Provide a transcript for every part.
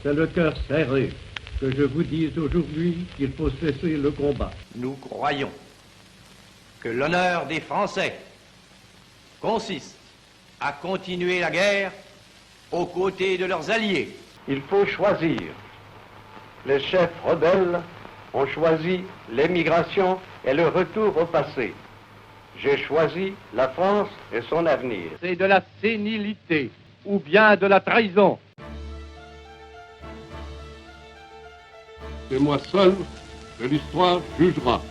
C'est le cœur serré que je vous dis aujourd'hui qu'il faut cesser le combat. Nous croyons que l'honneur des Français consiste à continuer la guerre aux côtés de leurs alliés. Il faut choisir. Les chefs rebelles ont choisi l'émigration et le retour au passé. J'ai choisi la France et son avenir. C'est de la sénilité ou bien de la trahison. C'est moi seul que l'histoire jugera.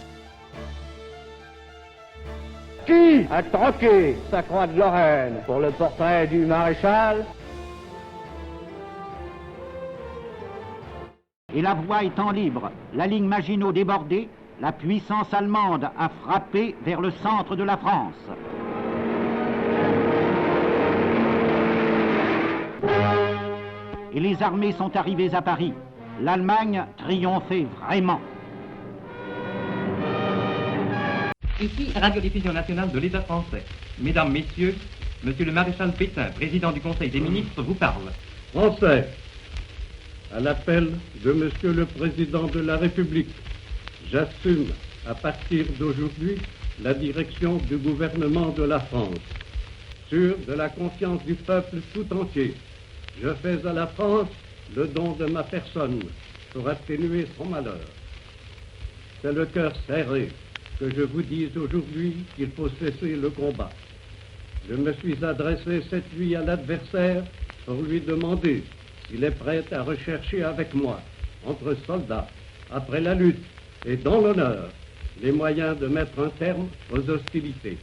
Qui a troqué sa croix de Lorraine pour le portrait du maréchal? Et la voie étant libre, la ligne Maginot débordée, la puissance allemande a frappé vers le centre de la France. Et les armées sont arrivées à Paris. L'Allemagne triomphait vraiment. Ici, Radiodiffusion nationale de l'État français. Mesdames, Messieurs, Monsieur le maréchal Pétain, président du Conseil des ministres, vous parle. Français, à l'appel de Monsieur le Président de la République, j'assume à partir d'aujourd'hui la direction du gouvernement de la France. Sûr de la confiance du peuple tout entier, je fais à la France le don de ma personne pour atténuer son malheur. C'est le cœur serré que je vous dis aujourd'hui qu'il faut cesser le combat. Je me suis adressé cette nuit à l'adversaire pour lui demander s'il est prêt à rechercher avec moi, entre soldats, après la lutte et dans l'honneur, les moyens de mettre un terme aux hostilités.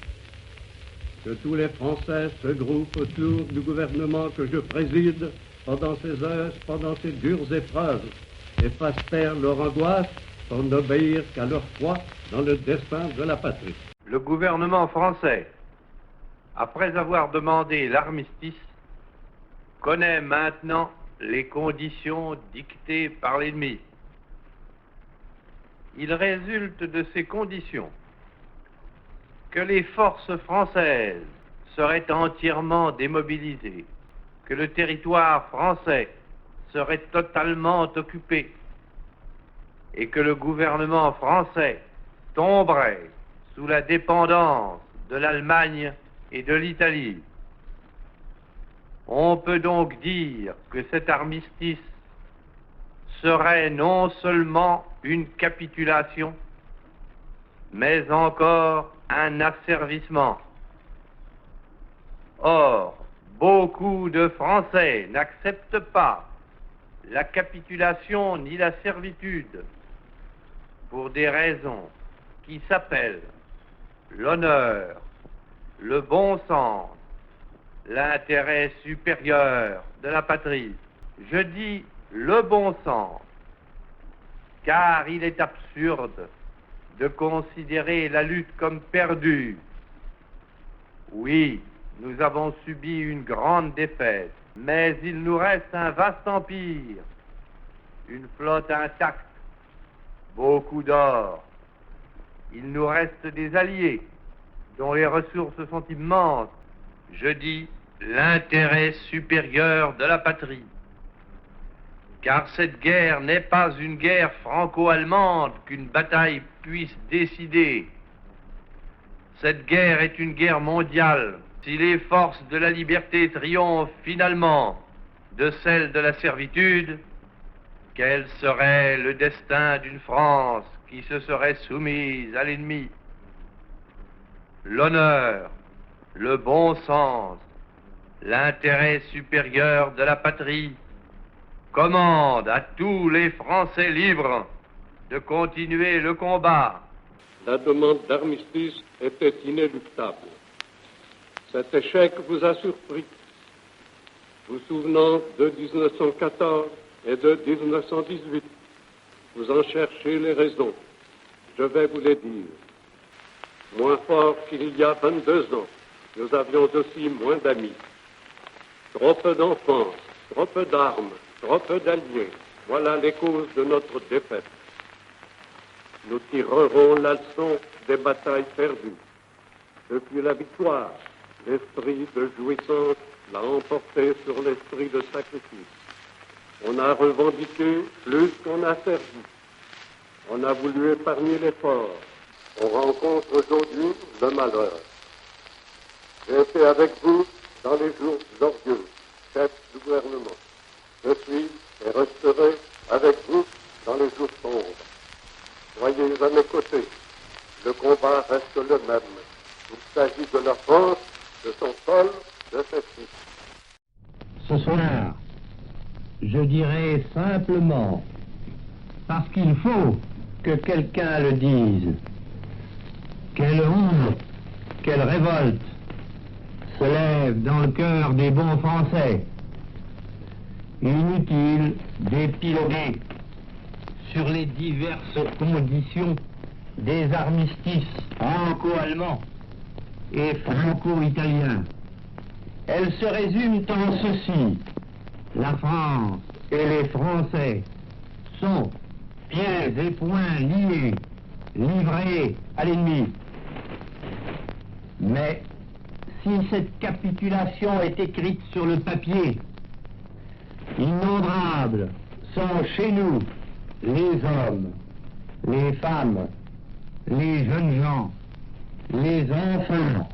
Que tous les Français se groupent autour du gouvernement que je préside pendant ces dures épreuves et fassent taire leur angoisse pour n'obéir qu'à leur foi dans le destin de la patrie. Le gouvernement français, après avoir demandé l'armistice, connaît maintenant les conditions dictées par l'ennemi. Il résulte de ces conditions que les forces françaises seraient entièrement démobilisées, que le territoire français serait totalement occupé et que le gouvernement français tomberait sous la dépendance de l'Allemagne et de l'Italie. On peut donc dire que cet armistice serait non seulement une capitulation, mais encore un asservissement. Or, beaucoup de Français n'acceptent pas la capitulation ni la servitude pour des raisons qui s'appellent l'honneur, le bon sens, l'intérêt supérieur de la patrie. Je dis le bon sens, car il est absurde de considérer la lutte comme perdue. Oui, nous avons subi une grande défaite, mais il nous reste un vaste empire, une flotte intacte, beaucoup d'or. Il nous reste des alliés dont les ressources sont immenses. Je dis l'intérêt supérieur de la patrie. Car cette guerre n'est pas une guerre franco-allemande qu'une bataille puisse décider. Cette guerre est une guerre mondiale. Si les forces de la liberté triomphent finalement de celles de la servitude, quel serait le destin d'une France qui se serait soumise à l'ennemi? L'honneur, le bon sens, l'intérêt supérieur de la patrie commande à tous les Français libres de continuer le combat. La demande d'armistice était inéluctable. Cet échec vous a surpris. Vous souvenant de 1914 et de 1918, vous en cherchez les raisons. Je vais vous les dire. Moins fort qu'il y a 22 ans, nous avions aussi moins d'amis. Trop peu d'enfance, trop peu d'armes, trop peu d'alliés. Voilà les causes de notre défaite. Nous tirerons la leçon des batailles perdues. Depuis la victoire, l'esprit de jouissance l'a emporté sur l'esprit de sacrifice. On a revendiqué plus qu'on a servi. On a voulu épargner l'effort. On rencontre aujourd'hui le malheur. J'ai été avec vous dans les jours glorieux, chef du gouvernement. Je suis et resterai avec vous dans les jours sombres. Soyez à mes côtés. Le combat reste le même. Il s'agit de la force, de son sol, de ses fils. Ce soir, je dirai simplement, parce qu'il faut que quelqu'un le dise, quelle honte, quelle révolte se lève dans le cœur des bons Français. Inutile d'épiloguer sur les diverses conditions des armistices franco-allemands et franco-italiens. Elles se résument en ceci: la France et les Français sont pieds et poings liés, livrés à l'ennemi. Mais si cette capitulation est écrite sur le papier, innombrables sont chez nous les hommes, les femmes, les jeunes gens, les enfants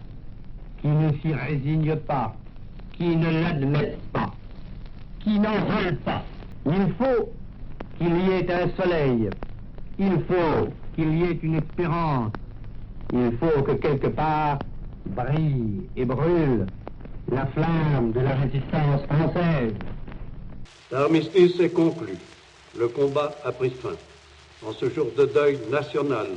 qui ne s'y résignent pas, qui ne l'admettent pas, qui n'en veulent pas. Il faut qu'il y ait un soleil, il faut qu'il y ait une espérance, il faut que quelque part brille et brûle la flamme de la résistance française. L'armistice est conclu. Le combat a pris fin. En ce jour de deuil national,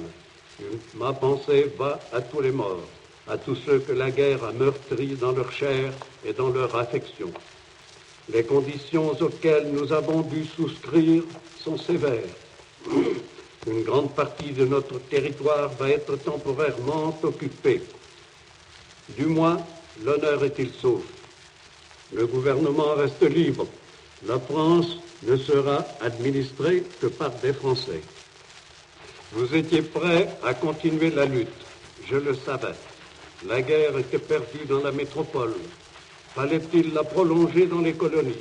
ma pensée va à tous les morts, à tous ceux que la guerre a meurtris dans leur chair et dans leur affection. Les conditions auxquelles nous avons dû souscrire sont sévères. Une grande partie de notre territoire va être temporairement occupée. Du moins, l'honneur est-il sauf. Le gouvernement reste libre. La France ne sera administrée que par des Français. Vous étiez prêts à continuer la lutte. Je le savais. La guerre était perdue dans la métropole. Fallait-il la prolonger dans les colonies?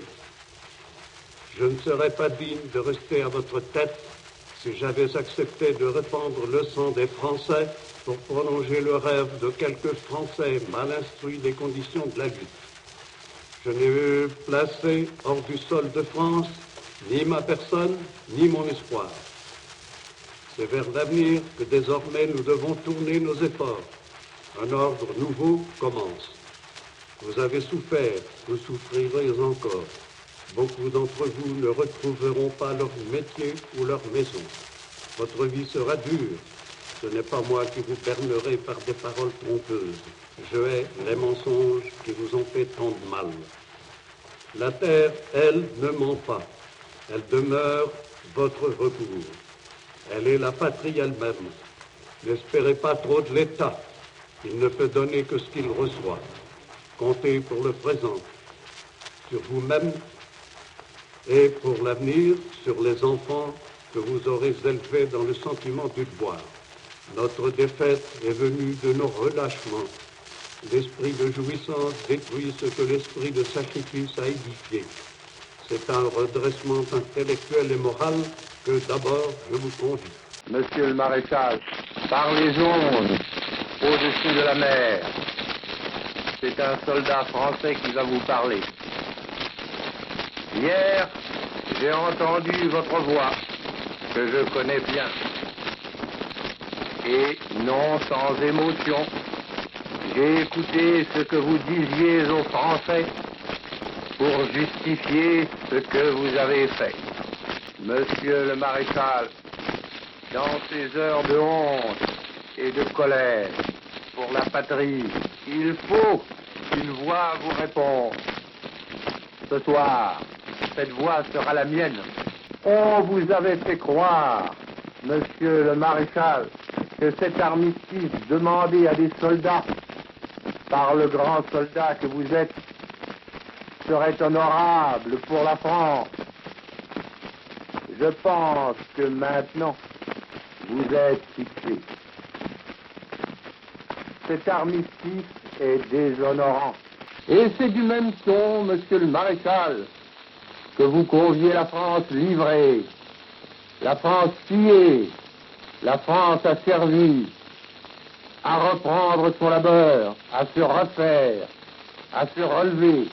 Je ne serais pas digne de rester à votre tête si j'avais accepté de répandre le sang des Français pour prolonger le rêve de quelques Français mal instruits des conditions de la lutte. Je n'ai placé hors du sol de France ni ma personne, ni mon espoir. C'est vers l'avenir que désormais nous devons tourner nos efforts. Un ordre nouveau commence. Vous avez souffert, vous souffrirez encore. Beaucoup d'entre vous ne retrouveront pas leur métier ou leur maison. Votre vie sera dure. Ce n'est pas moi qui vous bernerai par des paroles trompeuses. Je hais les mensonges qui vous ont fait tant de mal. La terre, elle, ne ment pas. Elle demeure votre recours. Elle est la patrie elle-même. N'espérez pas trop de l'État. Il ne peut donner que ce qu'il reçoit. Comptez pour le présent, sur vous-même et pour l'avenir, sur les enfants que vous aurez élevés dans le sentiment du devoir. Notre défaite est venue de nos relâchements. L'esprit de jouissance détruit ce que l'esprit de sacrifice a édifié. C'est un redressement intellectuel et moral que d'abord je vous conduis. Monsieur le maréchal, par les ondes, au-dessus de la mer, c'est un soldat français qui va vous parler. Hier, j'ai entendu votre voix, que je connais bien. Et non sans émotion, j'ai écouté ce que vous disiez aux Français pour justifier ce que vous avez fait. Monsieur le maréchal, dans ces heures de honte et de colère pour la patrie, il faut qu'une voix vous réponde. Ce soir, cette voix sera la mienne. On vous avait fait croire, monsieur le maréchal, que cet armistice demandé à des soldats par le grand soldat que vous êtes serait honorable pour la France. Je pense que maintenant, vous êtes fixé. Cet armistice est déshonorant. Et c'est du même ton, monsieur le maréchal, que vous conviez la France livrée, la France pillée, la France asservie, à reprendre son labeur, à se refaire, à se relever.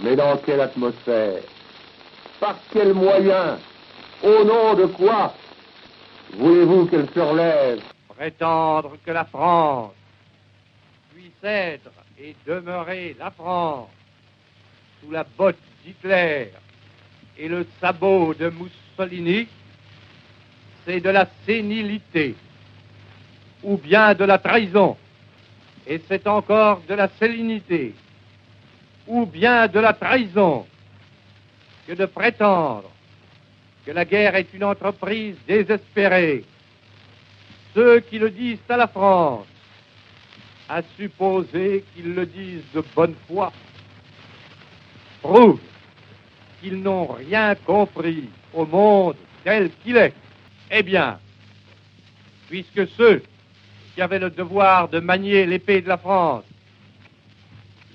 Mais dans quelle atmosphère? Par quels moyens? Au nom de quoi voulez-vous qu'elle se relève? Prétendre que la France puisse être et demeurer la France sous la botte d'Hitler et le sabot de Mussolini, c'est de la sénilité, ou bien de la trahison, et c'est encore de la sénilité, ou bien de la trahison, que de prétendre que la guerre est une entreprise désespérée. Ceux qui le disent à la France, à supposer qu'ils le disent de bonne foi, prouvent qu'ils n'ont rien compris au monde tel qu'il est. Eh bien, puisque ceux qui avaient le devoir de manier l'épée de la France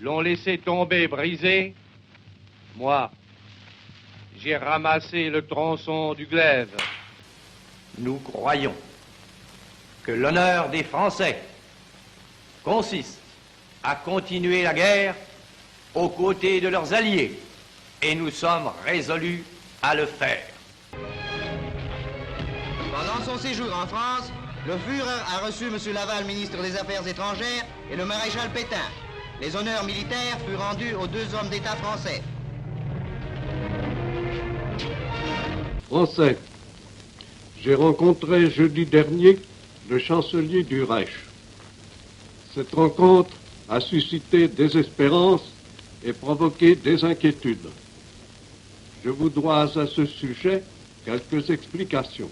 l'ont laissé tomber brisé, moi, j'ai ramassé le tronçon du glaive. Nous croyons que l'honneur des Français consiste à continuer la guerre aux côtés de leurs alliés, et nous sommes résolus à le faire. Pendant son séjour en France, le Führer a reçu M. Laval, ministre des Affaires étrangères, et le maréchal Pétain. Les honneurs militaires furent rendus aux deux hommes d'État français. Français, j'ai rencontré jeudi dernier le chancelier du Reich. Cette rencontre a suscité des espérances et provoqué des inquiétudes. Je vous dois à ce sujet quelques explications.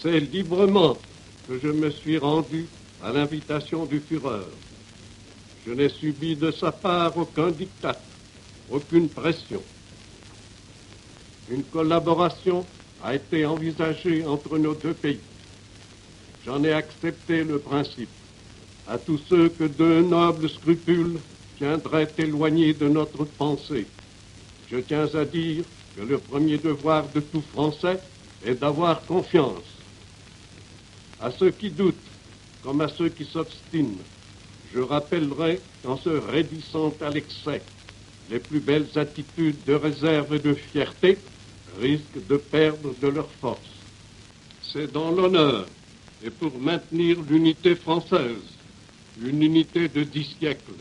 C'est librement que je me suis rendu à l'invitation du Führer. Je n'ai subi de sa part aucun diktat, aucune pression. Une collaboration a été envisagée entre nos deux pays. J'en ai accepté le principe. À tous ceux que de nobles scrupules viendraient éloigner de notre pensée, je tiens à dire que le premier devoir de tout Français est d'avoir confiance. À ceux qui doutent, comme à ceux qui s'obstinent, je rappellerai qu'en se raidissant à l'excès, les plus belles attitudes de réserve et de fierté risquent de perdre de leur force. C'est dans l'honneur et pour maintenir l'unité française, une unité de 10 siècles,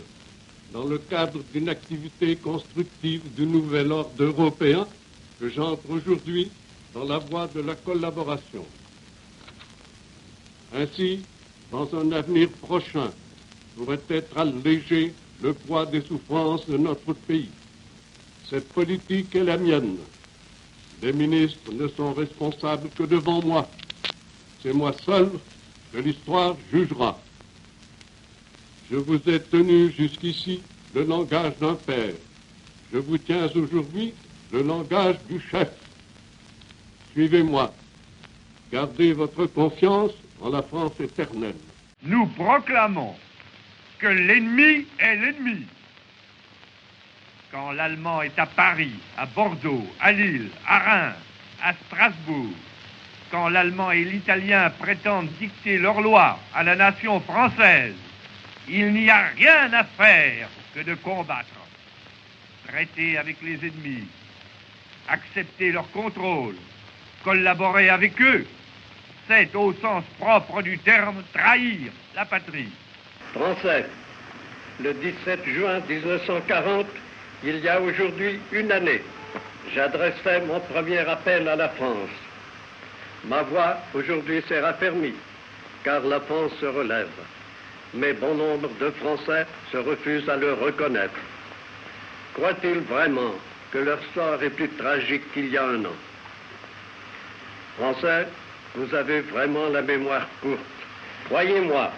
dans le cadre d'une activité constructive du nouvel ordre européen, que j'entre aujourd'hui dans la voie de la collaboration. Ainsi, dans un avenir prochain, pourrait être allégé le poids des souffrances de notre pays. Cette politique est la mienne. Les ministres ne sont responsables que devant moi. C'est moi seul que l'histoire jugera. Je vous ai tenu jusqu'ici le langage d'un père. Je vous tiens aujourd'hui le langage du chef. Suivez-moi. Gardez votre confiance en la France éternelle. Nous proclamons que l'ennemi est l'ennemi. Quand l'Allemand est à Paris, à Bordeaux, à Lille, à Reims, à Strasbourg, quand l'Allemand et l'Italien prétendent dicter leurs lois à la nation française, il n'y a rien à faire que de combattre. Traiter avec les ennemis, accepter leur contrôle, collaborer avec eux, c'est au sens propre du terme trahir la patrie. Français, le 17 juin 1940, il y a aujourd'hui une année, j'adressais mon premier appel à la France. Ma voix aujourd'hui s'est raffermie, car la France se relève. Mais bon nombre de Français se refusent à le reconnaître. Croient-ils vraiment que leur sort est plus tragique qu'il y a un an? Français, vous avez vraiment la mémoire courte. Croyez-moi,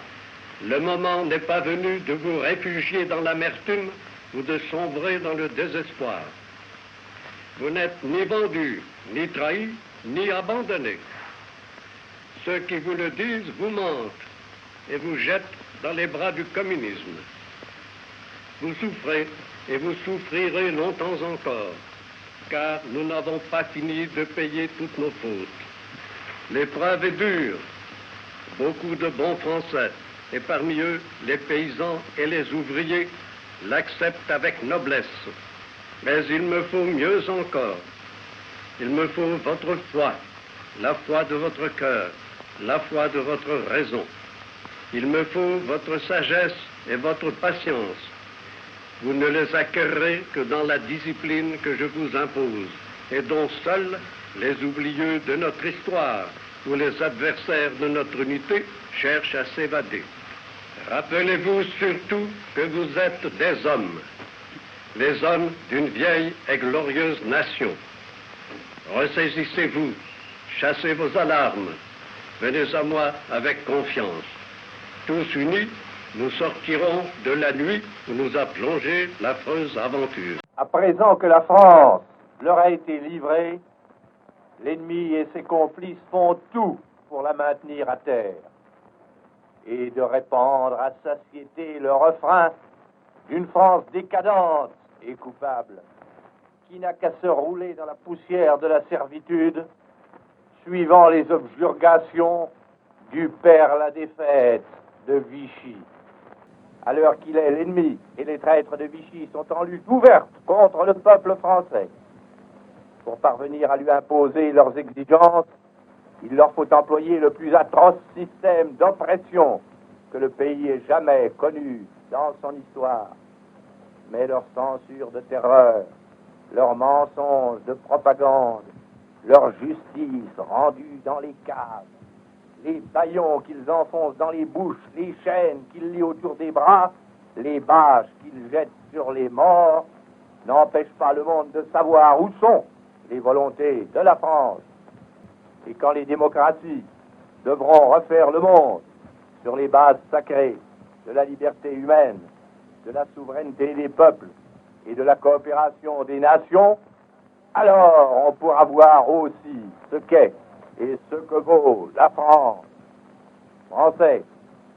le moment n'est pas venu de vous réfugier dans l'amertume ou de sombrer dans le désespoir. Vous n'êtes ni vendus, ni trahis, ni abandonnés. Ceux qui vous le disent vous mentent et vous jettent dans les bras du communisme. Vous souffrez et vous souffrirez longtemps encore. car nous n'avons pas fini de payer toutes nos fautes. L'épreuve est dure. Beaucoup de bons Français, et parmi eux les paysans et les ouvriers, l'acceptent avec noblesse. Mais il me faut mieux encore. Il me faut votre foi, la foi de votre cœur, la foi de votre raison. Il me faut votre sagesse et votre patience. Vous ne les acquerrez que dans la discipline que je vous impose, et dont seuls les oublieux de notre histoire ou les adversaires de notre unité cherchent à s'évader. Rappelez-vous surtout que vous êtes des hommes, les hommes d'une vieille et glorieuse nation. Ressaisissez-vous, chassez vos alarmes, venez à moi avec confiance. Tous unis, nous sortirons de la nuit où nous a plongé l'affreuse aventure. À présent que la France leur a été livrée, l'ennemi et ses complices font tout pour la maintenir à terre et de répandre à satiété le refrain d'une France décadente et coupable, qui n'a qu'à se rouler dans la poussière de la servitude, suivant les objurgations du père la défaite de Vichy. À l'heure qu'il est, l'ennemi et les traîtres de Vichy sont en lutte ouverte contre le peuple français. Pour parvenir à lui imposer leurs exigences, il leur faut employer le plus atroce système d'oppression que le pays ait jamais connu dans son histoire. Mais leur censure de terreur, leurs mensonges de propagande, leur justice rendue dans les caves, les bâillons qu'ils enfoncent dans les bouches, les chaînes qu'ils lient autour des bras, les bâches qu'ils jettent sur les morts, n'empêchent pas le monde de savoir où sont les volontés de la France. Et quand les démocraties devront refaire le monde sur les bases sacrées de la liberté humaine, de la souveraineté des peuples et de la coopération des nations, alors on pourra voir aussi ce qu'est et ce que vaut la France. Français,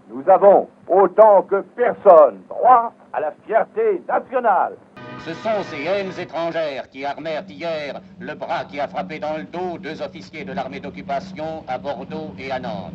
nous avons, autant que personne, droit à la fierté nationale. Ce sont ces haines étrangères qui armèrent hier le bras qui a frappé dans le dos 2 officiers de l'armée d'occupation à Bordeaux et à Nantes.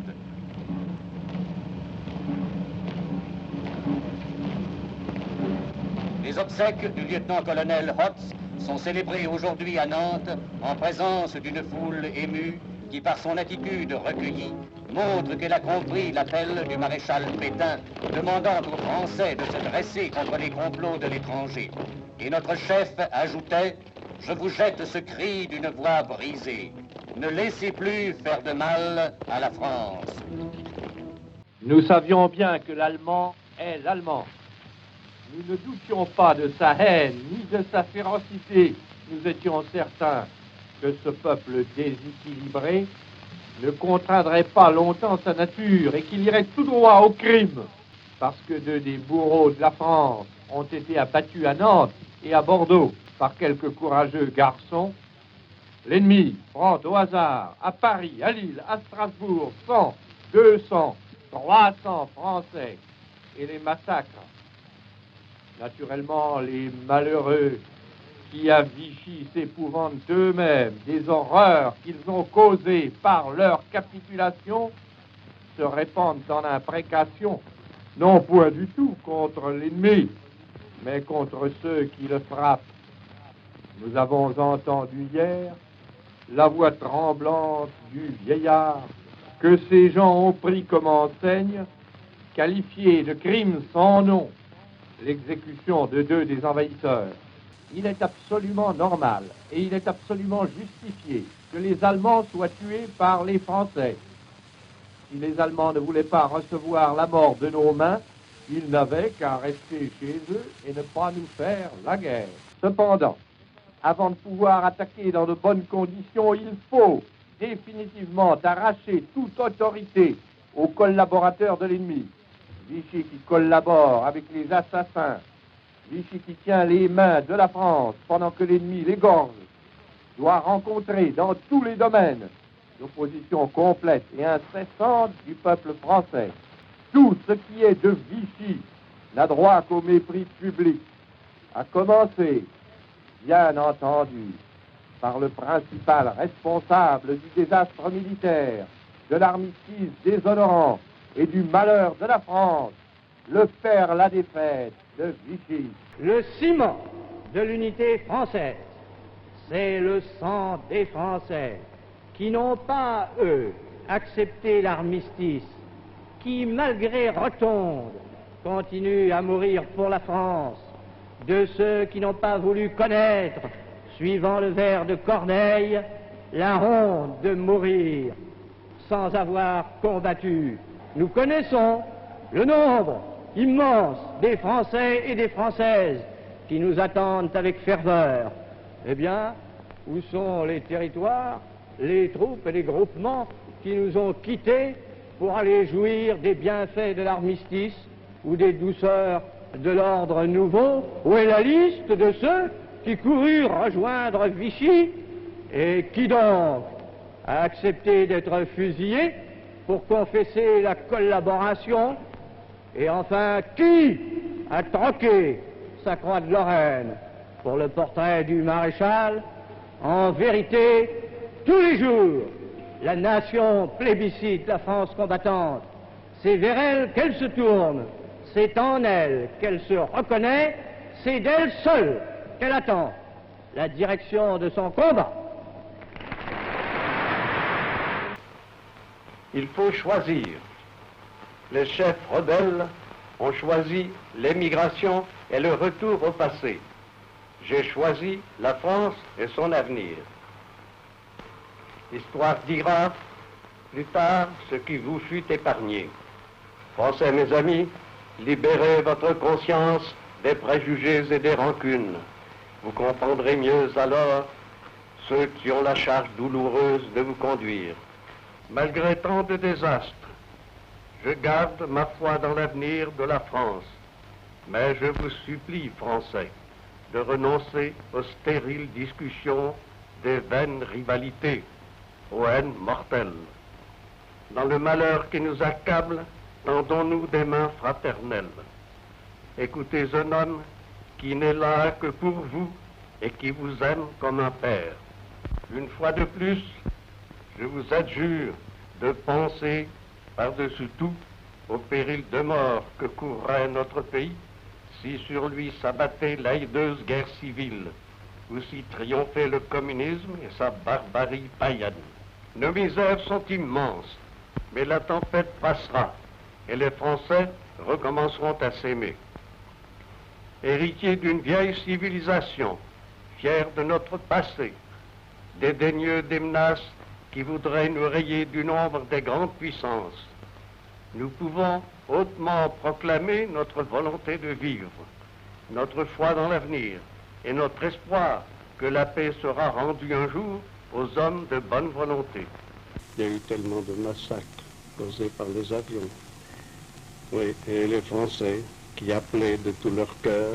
Les obsèques du lieutenant-colonel Hotz sont célébrées aujourd'hui à Nantes en présence d'une foule émue qui, par son attitude recueillie, montre qu'elle a compris l'appel du maréchal Pétain demandant aux Français de se dresser contre les complots de l'étranger. Et notre chef ajoutait « Je vous jette ce cri d'une voix brisée. Ne laissez plus faire de mal à la France. » Nous savions bien que l'Allemand est l'Allemand. Nous ne doutions pas de sa haine ni de sa férocité. Nous étions certains que ce peuple déséquilibré ne contraindrait pas longtemps sa nature et qu'il irait tout droit au crime, parce que 2 des bourreaux de la France ont été abattus à Nantes et à Bordeaux par quelques courageux garçons. L'ennemi prend au hasard à Paris, à Lille, à Strasbourg 100, 200, 300 Français et les massacre. Naturellement, les malheureux qui à Vichy s'épouvantent d'eux-mêmes des horreurs qu'ils ont causées par leur capitulation se répandent en imprécations, non point du tout contre l'ennemi, mais contre ceux qui le frappent. Nous avons entendu hier la voix tremblante du vieillard que ces gens ont pris comme enseigne, qualifié de crime sans nom l'exécution de 2 des envahisseurs. Il est absolument normal et il est absolument justifié que les Allemands soient tués par les Français. Si les Allemands ne voulaient pas recevoir la mort de nos mains, ils n'avaient qu'à rester chez eux et ne pas nous faire la guerre. Cependant, avant de pouvoir attaquer dans de bonnes conditions, il faut définitivement arracher toute autorité aux collaborateurs de l'ennemi. Vichy qui collabore avec les assassins, Vichy qui tient les mains de la France pendant que l'ennemi l'égorge, doit rencontrer dans tous les domaines l'opposition complète et incessante du peuple français. Tout ce qui est de Vichy n'a droit qu'au mépris public, à commencer, bien entendu, par le principal responsable du désastre militaire, de l'armistice déshonorant et du malheur de la France, le père la défaite de Vichy. Le ciment de l'unité française, c'est le sang des Français qui n'ont pas, eux, accepté l'armistice, qui, malgré Rotonde, continuent à mourir pour la France, de ceux qui n'ont pas voulu connaître, suivant le vers de Corneille, la honte de mourir sans avoir combattu. Nous connaissons le nombre immense des Français et des Françaises qui nous attendent avec ferveur. Eh bien, où sont les territoires, les troupes et les groupements qui nous ont quittés pour aller jouir des bienfaits de l'armistice ou des douceurs de l'ordre nouveau? Où est la liste de ceux qui coururent rejoindre Vichy et qui donc a accepté d'être fusillé pour confesser la collaboration? Et enfin, qui a troqué sa croix de Lorraine pour le portrait du maréchal? En vérité, tous les jours, la nation plébiscite la France combattante. C'est vers elle qu'elle se tourne, c'est en elle qu'elle se reconnaît, c'est d'elle seule qu'elle attend la direction de son combat. Il faut choisir. Les chefs rebelles ont choisi l'émigration et le retour au passé. J'ai choisi la France et son avenir. L'histoire dira plus tard ce qui vous fut épargné. Français, mes amis, libérez votre conscience des préjugés et des rancunes. Vous comprendrez mieux alors ceux qui ont la charge douloureuse de vous conduire. Malgré tant de désastres, je garde ma foi dans l'avenir de la France. Mais je vous supplie, Français, de renoncer aux stériles discussions des vaines rivalités, aux haines mortelles. Dans le malheur qui nous accable, tendons-nous des mains fraternelles. Écoutez un homme qui n'est là que pour vous et qui vous aime comme un père. Une fois de plus, je vous adjure de penser par-dessus tout au péril de mort que courrait notre pays si sur lui s'abattait la hideuse guerre civile, ou si triomphait le communisme et sa barbarie païenne. Nos misères sont immenses, mais la tempête passera et les Français recommenceront à s'aimer. Héritiers d'une vieille civilisation, fiers de notre passé, dédaigneux des menaces qui voudraient nous rayer du nombre des grandes puissances, nous pouvons hautement proclamer notre volonté de vivre, notre foi dans l'avenir et notre espoir que la paix sera rendue un jour aux hommes de bonne volonté. Il y a eu tellement de massacres causés par les avions. Oui, et les Français qui appelaient de tout leur cœur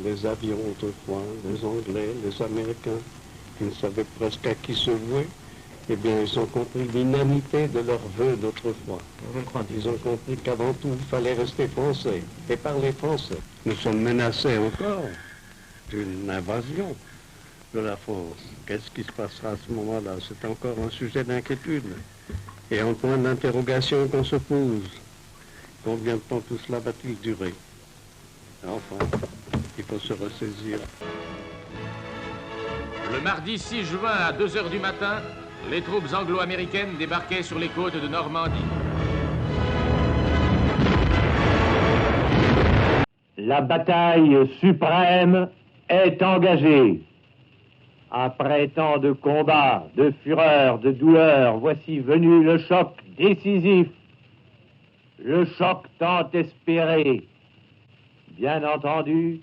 les avions autrefois, les Anglais, les Américains, qui ne savaient presque à qui se vouer, eh bien, ils ont compris l'inanité de leurs vœux d'autrefois. Ils ont compris qu'avant tout, il fallait rester français et parler français. Nous sommes menacés encore d'une invasion de la France. Qu'est-ce qui se passera à ce moment-là? C'est encore un sujet d'inquiétude et un point d'interrogation qu'on se pose. Combien de temps tout cela va-t-il durer? Enfin, il faut se ressaisir. Le mardi 6 juin à 2 h du matin, les troupes anglo-américaines débarquaient sur les côtes de Normandie. La bataille suprême est engagée. Après tant de combats, de fureur, de douleur, voici venu le choc décisif, le choc tant espéré. Bien entendu,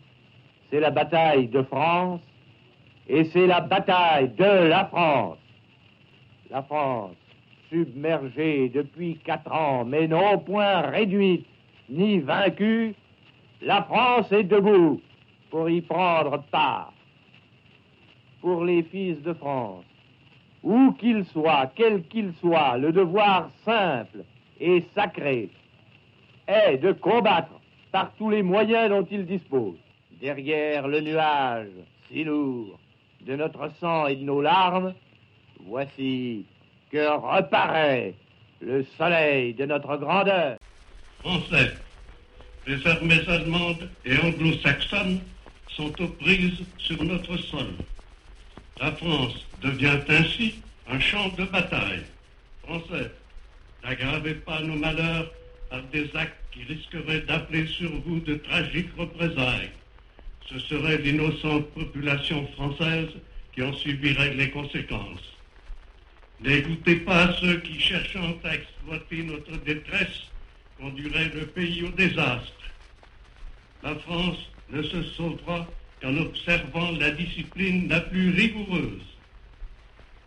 c'est la bataille de France et c'est la bataille de la France. La France, submergée depuis 4 ans, mais non point réduite ni vaincue, la France est debout pour y prendre part. Pour les fils de France, où qu'ils soient, quels qu'ils soient, le devoir simple et sacré est de combattre par tous les moyens dont ils disposent. Derrière le nuage si lourd de notre sang et de nos larmes, voici que reparaît le soleil de notre grandeur. Français, les armées allemandes et anglo-saxonnes sont aux prises sur notre sol. La France devient ainsi un champ de bataille. Français, n'aggravez pas nos malheurs par des actes qui risqueraient d'appeler sur vous de tragiques représailles. Ce serait l'innocente population française qui en subirait les conséquences. N'écoutez pas ceux qui, cherchant à exploiter notre détresse, conduiraient le pays au désastre. La France ne se sauvera qu'en observant la discipline la plus rigoureuse.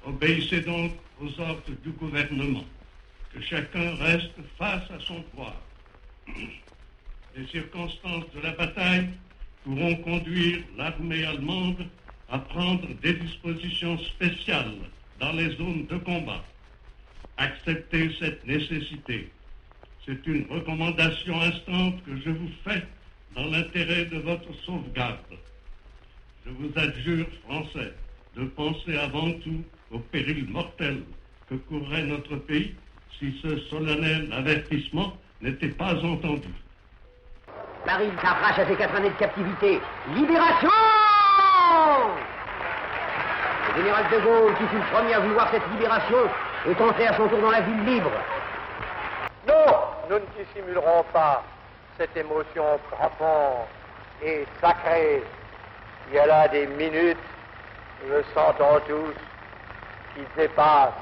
Obéissez donc aux ordres du gouvernement, que chacun reste face à son pouvoir. Les circonstances de la bataille pourront conduire l'armée allemande à prendre des dispositions spéciales dans les zones de combat. Acceptez cette nécessité. C'est une recommandation instante que je vous fais dans l'intérêt de votre sauvegarde. Je vous adjure, Français, de penser avant tout au péril mortel que courrait notre pays si ce solennel avertissement n'était pas entendu. Paris s'arrache à ses 4 années de captivité. Libération! Le général de Gaulle, qui fut le premier à vouloir cette libération, est entré à son tour dans la ville libre. Non, nous ne dissimulerons pas cette émotion profonde et sacrée. Il y a là des minutes, nous le sentons tous, qui dépassent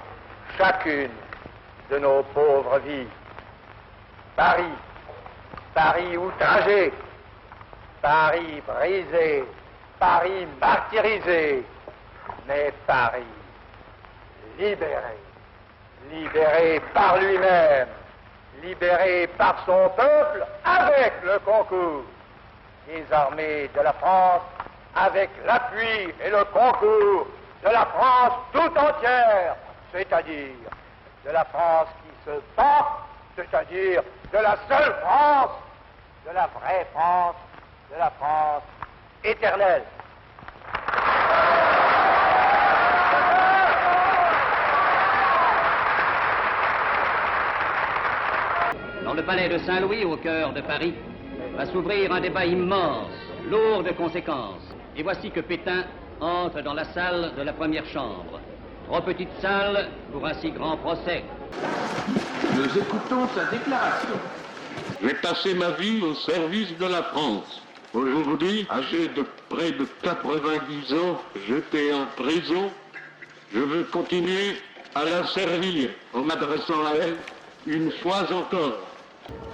chacune de nos pauvres vies. Paris, Paris outragé, Paris brisé, Paris martyrisé, mais Paris libéré, libéré par lui-même, libéré par son peuple avec le concours des armées de la France, avec l'appui et le concours de la France tout entière, c'est-à-dire de la France qui se bat, c'est-à-dire de la seule France, de la vraie France, de la France éternelle. Dans le palais de Saint-Louis, au cœur de Paris, va s'ouvrir un débat immense, lourd de conséquences. Et voici que Pétain entre dans la salle de la première chambre. Trop petite salle pour un si grand procès. Nous écoutons sa déclaration. J'ai passé ma vie au service de la France. Aujourd'hui, âgé de près de 90 ans, jeté en prison, je veux continuer à la servir en m'adressant à elle une fois encore.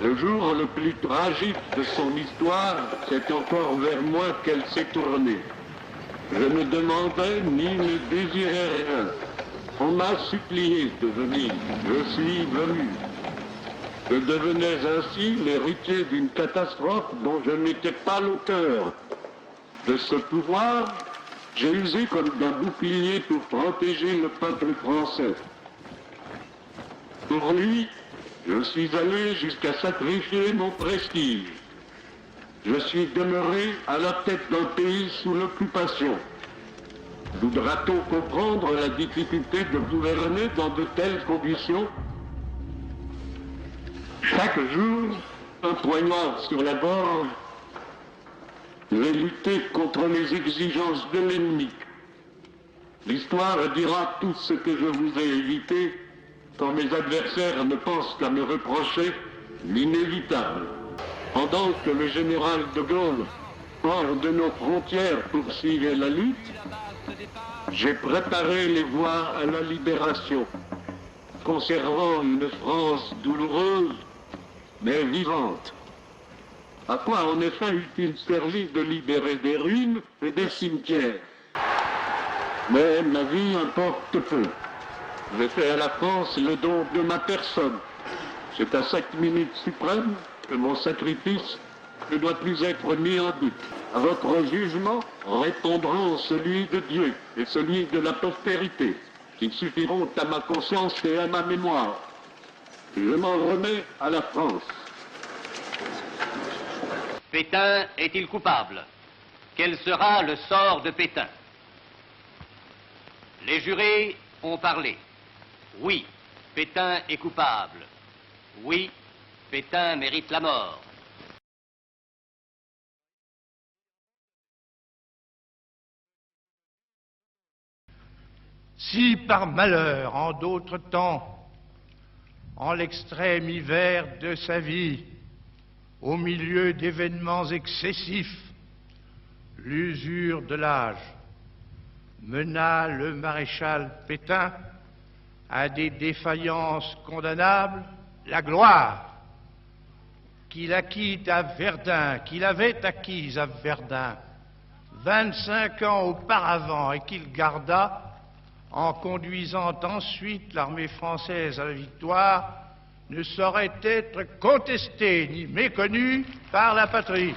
Le jour le plus tragique de son histoire, c'est encore vers moi qu'elle s'est tournée. Je ne demandais ni ne désirais rien. On m'a supplié de venir. Je suis venu. Je devenais ainsi l'héritier d'une catastrophe dont je n'étais pas l'auteur. De ce pouvoir, j'ai usé comme d'un bouclier pour protéger le peuple français. Pour lui, je suis allé jusqu'à sacrifier mon prestige. Je suis demeuré à la tête d'un pays sous l'occupation. Voudra-t-on comprendre la difficulté de gouverner dans de telles conditions? Chaque jour, un poignard sur la gorge, je vais lutter contre les exigences de l'ennemi. L'histoire dira tout ce que je vous ai évité quand mes adversaires ne pensent qu'à me reprocher l'inévitable. Pendant que le général de Gaulle, hors de nos frontières, poursuivait la lutte, j'ai préparé les voies à la libération, conservant une France douloureuse, mais vivante. À quoi en effet eût-il servi de libérer des ruines et des cimetières? Mais ma vie importe peu. J'ai fait à la France le don de ma personne. C'est à cette minute suprême que mon sacrifice ne doit plus être mis en doute. À votre jugement répondront celui de Dieu et celui de la postérité, qui suffiront à ma conscience et à ma mémoire. Je m'en remets à la France. Pétain est-il coupable? Quel sera le sort de Pétain? Les jurés ont parlé. Oui, Pétain est coupable. Oui, Pétain mérite la mort. Si par malheur, en d'autres temps, en l'extrême hiver de sa vie, au milieu d'événements excessifs, l'usure de l'âge mena le maréchal Pétain à des défaillances condamnables, la gloire qu'il acquit à Verdun, qu'il avait acquise à Verdun 25 ans auparavant et qu'il garda en conduisant ensuite l'armée française à la victoire, ne saurait être contestée ni méconnue par la patrie.